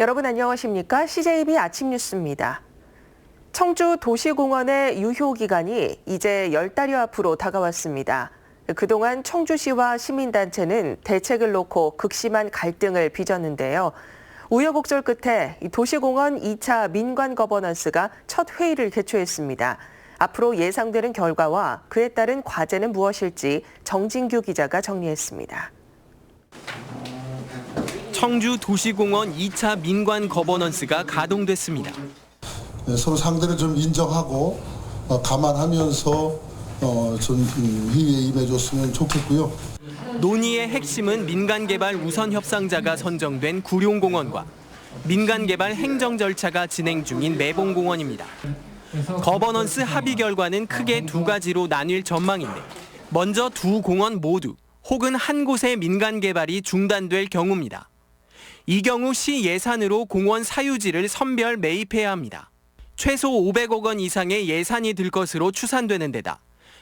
여러분 안녕하십니까? CJB 아침 뉴스입니다. 청주 도시공원의 유효 기간이 이제 10달여 앞으로 다가왔습니다. 그동안 청주시와 시민단체는 대책을 놓고 극심한 갈등을 빚었는데요. 우여곡절 끝에 도시공원 2차 민관 거버넌스가 첫 회의를 개최했습니다. 앞으로 예상되는 결과와 그에 따른 과제는 무엇일지 정진규 기자가 정리했습니다. 청주 도시공원 2차 민관 거버넌스가 가동됐습니다. 서로 상대를 좀 인정하고 감안하면서 좀 회의에 임해줬으면 좋겠고요. 논의의 핵심은 민간개발 우선 협상자가 선정된 구룡공원과 민간개발 행정 절차가 진행 중인 매봉공원입니다. 거버넌스 합의 결과는 크게 두 가지로 나뉠 전망인데, 먼저 두 공원 모두 혹은 한 곳의 민간개발이 중단될 경우입니다. 이 경우 시 예산으로 공원 사유지를 선별 매입해야 합니다. 최소 500억 원 이상의 예산이 들 것으로 추산되는 데다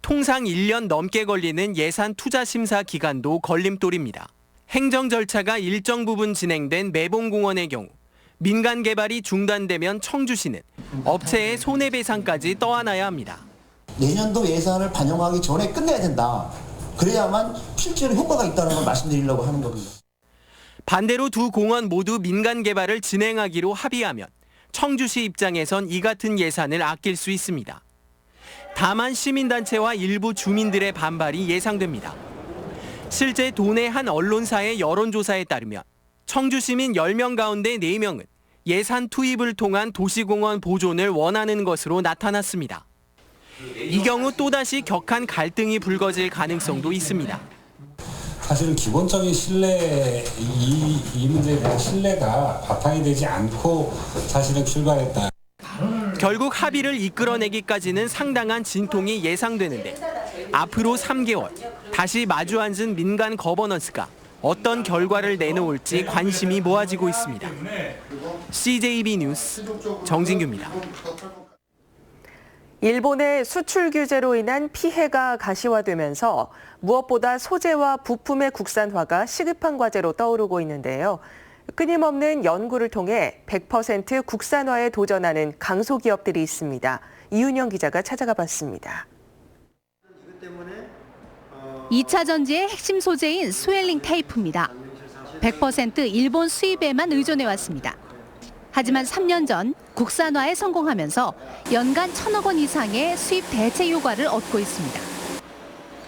통상 1년 넘게 걸리는 예산 투자 심사 기간도 걸림돌입니다. 행정 절차가 일정 부분 진행된 매봉공원의 경우 민간 개발이 중단되면 청주시는 업체의 손해배상까지 떠안아야 합니다. 내년도 예산을 반영하기 전에 끝내야 된다. 그래야만 실제로 효과가 있다는 걸 말씀드리려고 하는 겁니다. 반대로 두 공원 모두 민간 개발을 진행하기로 합의하면 청주시 입장에선 이 같은 예산을 아낄 수 있습니다. 다만 시민단체와 일부 주민들의 반발이 예상됩니다. 실제 도내 한 언론사의 여론조사에 따르면 청주 시민 10명 가운데 4명은 예산 투입을 통한 도시공원 보존을 원하는 것으로 나타났습니다. 이 경우 또다시 격한 갈등이 불거질 가능성도 있습니다. 사실은 기본적인 신뢰, 이 문제에 대한 신뢰가 바탕이 되지 않고 사실은 출발했다. 결국 합의를 이끌어내기까지는 상당한 진통이 예상되는데, 앞으로 3개월 다시 마주 앉은 민간 거버넌스가 어떤 결과를 내놓을지 관심이 모아지고 있습니다. CJB 뉴스 정진규입니다. 일본의 수출 규제로 인한 피해가 가시화되면서 무엇보다 소재와 부품의 국산화가 시급한 과제로 떠오르고 있는데요. 끊임없는 연구를 통해 100% 국산화에 도전하는 강소기업들이 있습니다. 이윤영 기자가 찾아가 봤습니다. 2차 전지의 핵심 소재인 스웰링 테이프입니다. 100% 일본 수입에만 의존해왔습니다. 하지만 3년 전 국산화에 성공하면서 연간 1,000억 원 이상의 수입 대체 효과를 얻고 있습니다.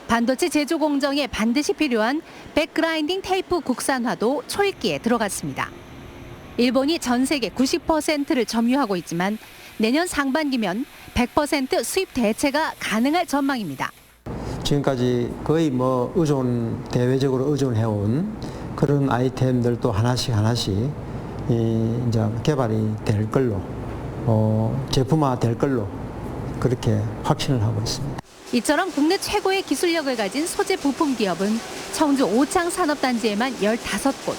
반도체 제조 공정에 반드시 필요한 백그라인딩 테이프 국산화도 초읽기에 들어갔습니다. 일본이 전 세계 90%를 점유하고 있지만 내년 상반기면 100% 수입 대체가 가능할 전망입니다. 지금까지 거의 대외적으로 의존해온 그런 아이템들도 하나씩 이제 개발이 될 걸로, 제품화 될 걸로 그렇게 확신을 하고 있습니다. 이처럼 국내 최고의 기술력을 가진 소재 부품 기업은 청주 오창 산업단지에만 15곳.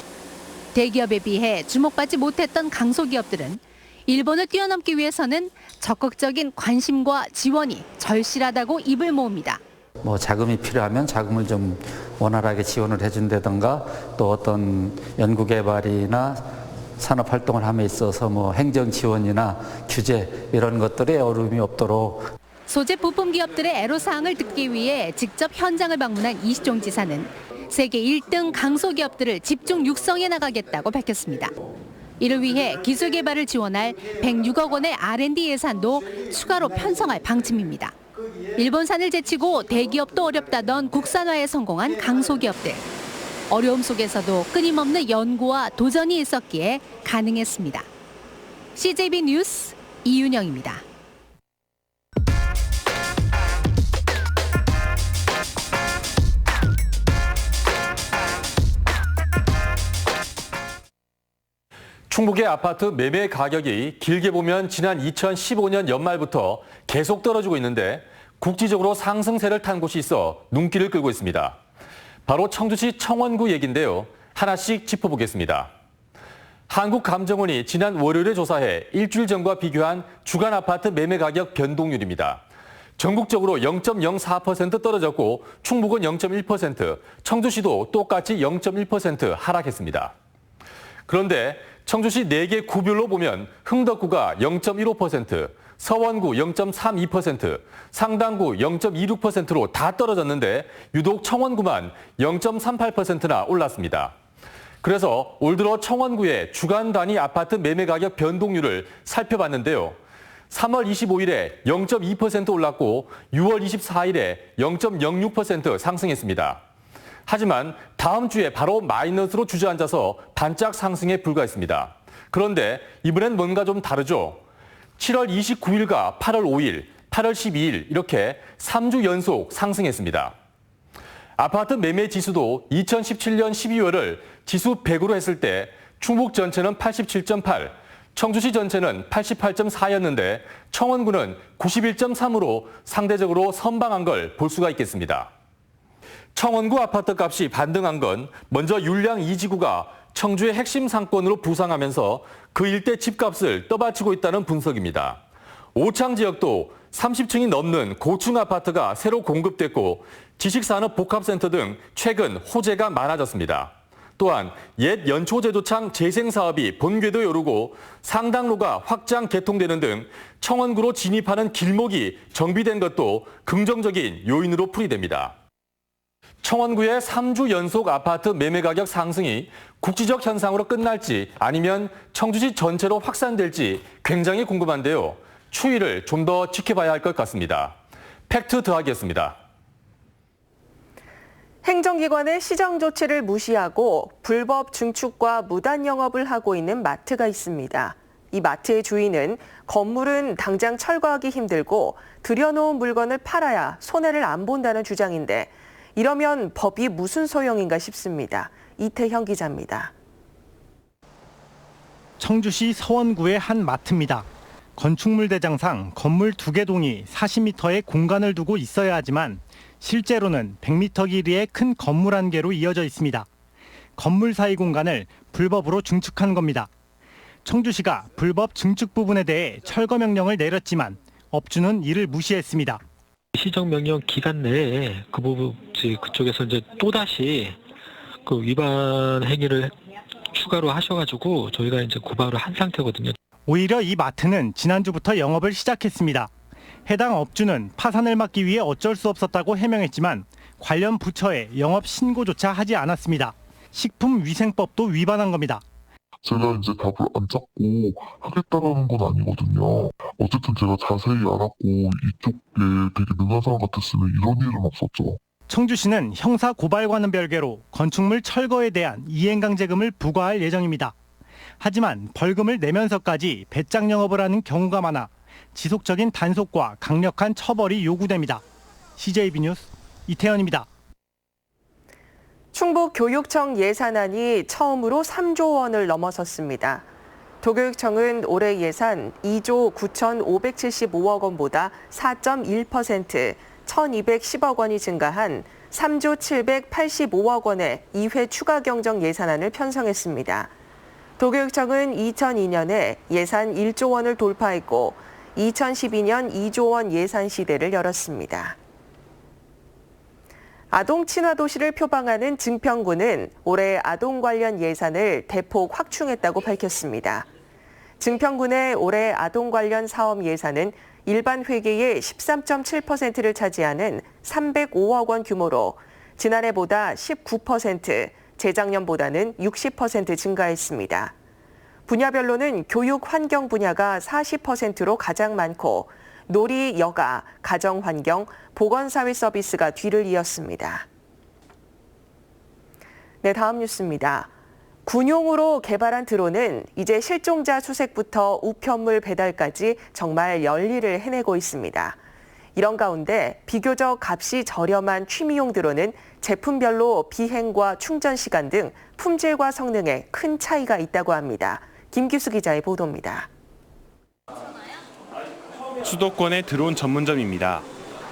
대기업에 비해 주목받지 못했던 강소기업들은 일본을 뛰어넘기 위해서는 적극적인 관심과 지원이 절실하다고 입을 모읍니다. 자금이 필요하면 자금을 좀 원활하게 지원을 해준다든가, 또 어떤 연구개발이나 산업활동을 함에 있어서 행정 지원이나 규제 이런 것들에 어려움이 없도록. 소재 부품 기업들의 애로사항을 듣기 위해 직접 현장을 방문한 이시종 지사는 세계 1등 강소기업들을 집중 육성해 나가겠다고 밝혔습니다. 이를 위해 기술 개발을 지원할 106억 원의 R&D 예산도 추가로 편성할 방침입니다. 일본산을 제치고 대기업도 어렵다던 국산화에 성공한 강소기업들. 어려움 속에서도 끊임없는 연구와 도전이 있었기에 가능했습니다. CJB 뉴스 이윤영입니다. 충북의 아파트 매매 가격이 길게 보면 지난 2015년 연말부터 계속 떨어지고 있는데, 국지적으로 상승세를 탄 곳이 있어 눈길을 끌고 있습니다. 바로 청주시 청원구 얘긴데요. 하나씩 짚어보겠습니다. 한국감정원이 지난 월요일에 조사해 일주일 전과 비교한 주간 아파트 매매 가격 변동률입니다. 전국적으로 0.04% 떨어졌고 충북은 0.1%, 청주시도 똑같이 0.1% 하락했습니다. 그런데 청주시 4개 구별로 보면 흥덕구가 0.15%, 서원구 0.32%, 상당구 0.26%로 다 떨어졌는데 유독 청원구만 0.38%나 올랐습니다. 그래서 올 들어 청원구의 주간 단위 아파트 매매 가격 변동률을 살펴봤는데요. 3월 25일에 0.2% 올랐고 6월 24일에 0.06% 상승했습니다. 하지만 다음 주에 바로 마이너스로 주저앉아서 반짝 상승에 불과했습니다. 그런데 이번엔 뭔가 좀 다르죠. 7월 29일과 8월 5일, 8월 12일 이렇게 3주 연속 상승했습니다. 아파트 매매 지수도 2017년 12월을 지수 100으로 했을 때 충북 전체는 87.8, 청주시 전체는 88.4였는데 청원구는 91.3으로 상대적으로 선방한 걸 볼 수가 있겠습니다. 청원구 아파트 값이 반등한 건 먼저 율량 2지구가 청주의 핵심 상권으로 부상하면서 그 일대 집값을 떠받치고 있다는 분석입니다. 오창 지역도 30층이 넘는 고층 아파트가 새로 공급됐고 지식산업복합센터 등 최근 호재가 많아졌습니다. 또한 옛 연초제도창 재생사업이 본궤도에 오르고 상당로가 확장 개통되는 등 청원구로 진입하는 길목이 정비된 것도 긍정적인 요인으로 풀이됩니다. 청원구의 3주 연속 아파트 매매 가격 상승이 국지적 현상으로 끝날지 아니면 청주시 전체로 확산될지 굉장히 궁금한데요. 추이를 좀 더 지켜봐야 할 것 같습니다. 팩트 더하기였습니다. 행정기관의 시정 조치를 무시하고 불법 증축과 무단 영업을 하고 있는 마트가 있습니다. 이 마트의 주인은 건물은 당장 철거하기 힘들고 들여놓은 물건을 팔아야 손해를 안 본다는 주장인데 이러면 법이 무슨 소용인가 싶습니다. 이태형 기자입니다. 청주시 서원구의 한 마트입니다. 건축물 대장상 건물 2개 동이 40m의 공간을 두고 있어야 하지만 실제로는 100m 길이의 큰 건물 한 개로 이어져 있습니다. 건물 사이 공간을 불법으로 증축한 겁니다. 청주시가 불법 증축 부분에 대해 철거 명령을 내렸지만 업주는 이를 무시했습니다. 시정명령 기간 내에 그 부분 그쪽에서 이제 또다시 그 위반 행위를 추가로 하셔가지고 저희가 이제 고발을 한 상태거든요. 오히려 이 마트는 지난주부터 영업을 시작했습니다. 해당 업주는 파산을 막기 위해 어쩔 수 없었다고 해명했지만 관련 부처에 영업 신고조차 하지 않았습니다. 식품위생법도 위반한 겁니다. 제가 이제 답을 안 찾고 하겠다라는 건 아니거든요. 어쨌든 제가 자세히 알았고 이쪽에 되게 능한 사람 같았으면 이런 일은 없었죠. 청주시는 형사 고발과는 별개로 건축물 철거에 대한 이행강제금을 부과할 예정입니다. 하지만 벌금을 내면서까지 배짱 영업을 하는 경우가 많아 지속적인 단속과 강력한 처벌이 요구됩니다. CJB 뉴스 이태현입니다. 충북교육청 예산안이 처음으로 3조 원을 넘어섰습니다. 도교육청은 올해 예산 2조 9,575억 원보다 4.1%, 1,210억 원이 증가한 3조 785억 원의 2회 추가 경정 예산안을 편성했습니다. 도교육청은 2002년에 예산 1조 원을 돌파했고 2012년 2조 원 예산 시대를 열었습니다. 아동 친화 도시를 표방하는 증평구는 올해 아동 관련 예산을 대폭 확충했다고 밝혔습니다. 증평군의 올해 아동 관련 사업 예산은 일반 회계의 13.7%를 차지하는 305억 원 규모로 지난해보다 19%, 재작년보다는 60% 증가했습니다. 분야별로는 교육 환경 분야가 40%로 가장 많고 놀이, 여가, 가정환경, 보건사회 서비스가 뒤를 이었습니다. 네, 다음 뉴스입니다. 군용으로 개발한 드론은 이제 실종자 수색부터 우편물 배달까지 정말 열일을 해내고 있습니다. 이런 가운데 비교적 값이 저렴한 취미용 드론은 제품별로 비행과 충전 시간 등 품질과 성능에 큰 차이가 있다고 합니다. 김기수 기자의 보도입니다. 수도권의 드론 전문점입니다.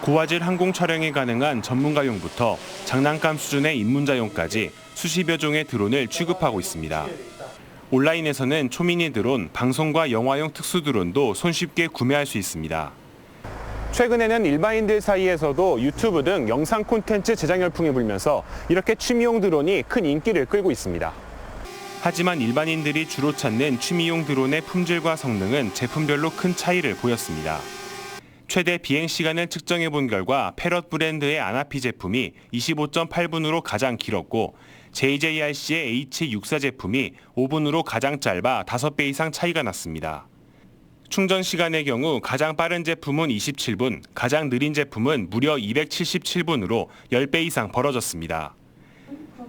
고화질 항공 촬영이 가능한 전문가용부터 장난감 수준의 입문자용까지 수십여 종의 드론을 취급하고 있습니다. 온라인에서는 초미니 드론, 방송과 영화용 특수 드론도 손쉽게 구매할 수 있습니다. 최근에는 일반인들 사이에서도 유튜브 등 영상 콘텐츠 제작 열풍이 불면서 이렇게 취미용 드론이 큰 인기를 끌고 있습니다. 하지만 일반인들이 주로 찾는 취미용 드론의 품질과 성능은 제품별로 큰 차이를 보였습니다. 최대 비행 시간을 측정해 본 결과 패럿 브랜드의 아나피 제품이 25.8분으로 가장 길었고 JJRC의 H64 제품이 5분으로 가장 짧아 5배 이상 차이가 났습니다. 충전 시간의 경우 가장 빠른 제품은 27분, 가장 느린 제품은 무려 277분으로 10배 이상 벌어졌습니다.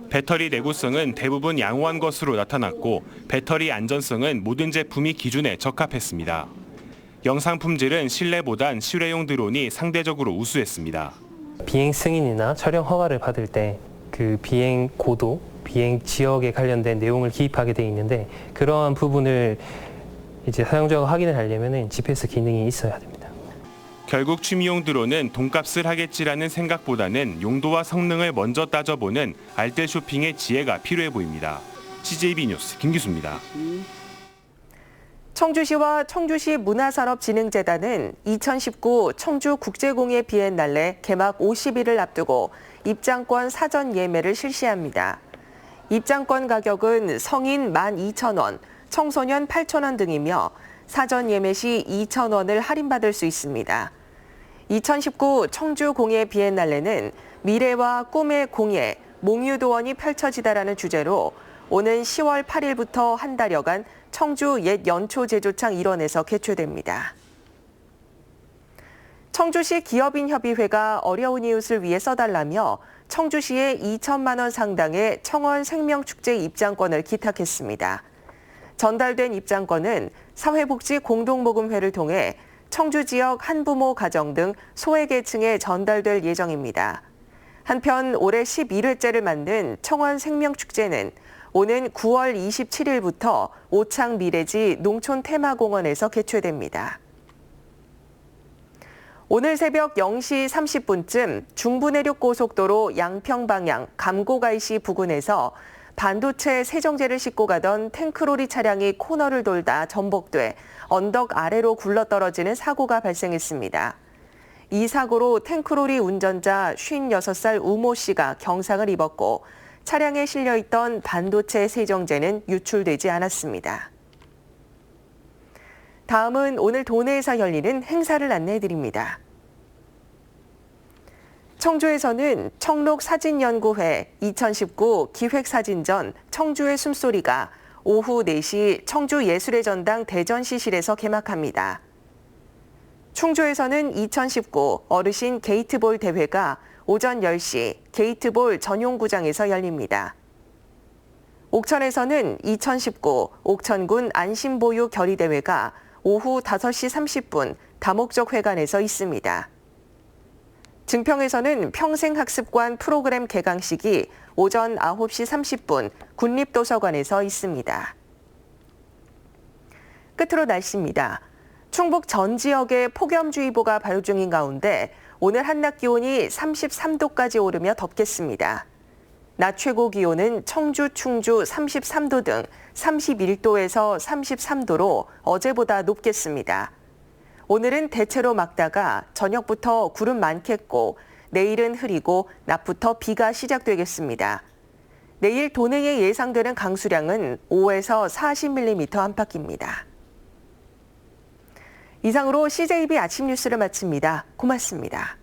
배터리 내구성은 대부분 양호한 것으로 나타났고 배터리 안전성은 모든 제품이 기준에 적합했습니다. 영상 품질은 실내보단 실외용 드론이 상대적으로 우수했습니다. 비행 승인이나 촬영 허가를 받을 때 그 비행 고도, 비행 지역에 관련된 내용을 기입하게 돼 있는데 그러한 부분을 이제 사용자가 확인을 하려면 GPS 기능이 있어야 됩니다. 결국 취미용 드론은 돈값을 하겠지라는 생각보다는 용도와 성능을 먼저 따져보는 알뜰 쇼핑의 지혜가 필요해 보입니다. CJB 뉴스 김기수입니다. 청주시와 청주시 문화산업진흥재단은 2019 청주국제공예 비엔날레 개막 50일을 앞두고 입장권 사전 예매를 실시합니다. 입장권 가격은 성인 12,000원, 청소년 8,000원 등이며 사전 예매 시 2,000원을 할인받을 수 있습니다. 2019 청주공예 비엔날레는 미래와 꿈의 공예, 몽유도원이 펼쳐지다라는 주제로 오는 10월 8일부터 한 달여간 청주 옛 연초 제조창 일원에서 개최됩니다. 청주시 기업인협의회가 어려운 이웃을 위해 써달라며 청주시에 2천만 원 상당의 청원 생명축제 입장권을 기탁했습니다. 전달된 입장권은 사회복지 공동모금회를 통해 청주 지역 한부모 가정 등 소외계층에 전달될 예정입니다. 한편 올해 11회째를 맞는 청원 생명축제는 오는 9월 27일부터 오창 미래지 농촌테마공원에서 개최됩니다. 오늘 새벽 0시 30분쯤 중부내륙고속도로 양평 방향 감고갈시 부근에서 반도체 세정제를 싣고 가던 탱크로리 차량이 코너를 돌다 전복돼 언덕 아래로 굴러떨어지는 사고가 발생했습니다. 이 사고로 탱크로리 운전자 56살 우모 씨가 경상을 입었고 차량에 실려있던 반도체 세정제는 유출되지 않았습니다. 다음은 오늘 도내에서 열리는 행사를 안내해드립니다. 청주에서는 청록사진연구회 2019 기획사진전 청주의 숨소리가 오후 4시 청주예술의 전당 대전시실에서 개막합니다. 충주에서는 2019 어르신 게이트볼 대회가 오전 10시 게이트볼 전용구장에서 열립니다. 옥천에서는 2019 옥천군 안심보유 결의대회가 오후 5시 30분 다목적 회관에서 있습니다. 증평에서는 평생학습관 프로그램 개강식이 오전 9시 30분 군립도서관에서 있습니다. 끝으로 날씨입니다. 충북 전 지역에 폭염주의보가 발효 중인 가운데 오늘 한낮 기온이 33도까지 오르며 덥겠습니다. 낮 최고 기온은 청주, 충주 33도 등 31도에서 33도로 어제보다 높겠습니다. 오늘은 대체로 맑다가 저녁부터 구름 많겠고 내일은 흐리고 낮부터 비가 시작되겠습니다. 내일 도내에 예상되는 강수량은 5에서 40mm 안팎입니다. 이상으로 CJB 아침 뉴스를 마칩니다. 고맙습니다.